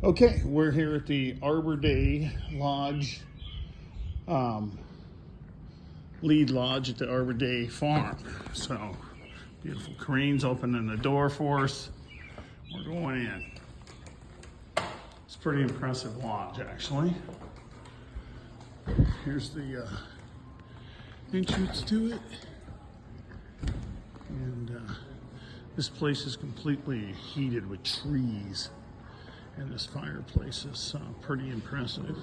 Okay, we're here at the Arbor Day Lodge, lead lodge at the Arbor Day Farm. So, beautiful cranes opening the door for us. We're going in. It's a pretty impressive lodge, actually. Here's the entrance to it. And this place is completely heated with trees. And this fireplace is pretty impressive.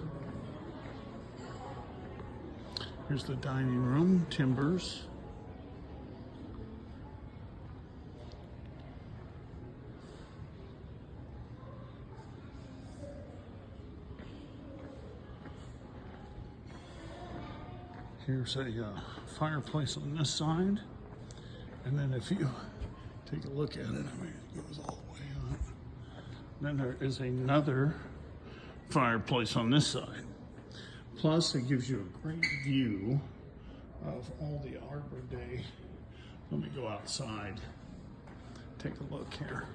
Here's the dining room, timbers. Here's a fireplace on this side. And then if you take a look at it, I mean, it goes all the way up. Then there is another fireplace on this side. Plus, it gives you a great view of all the Arbor Day. Let me go outside, take a look here.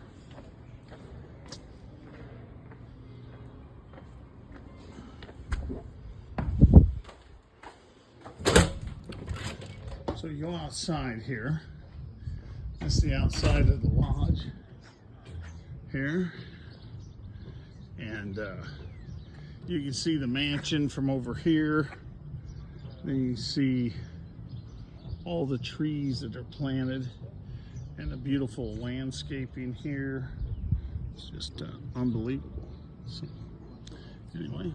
So you go outside here. That's the outside of the lodge here. And you can see the mansion from over here. Then you see all the trees that are planted and the beautiful landscaping here. It's just unbelievable. So, anyway.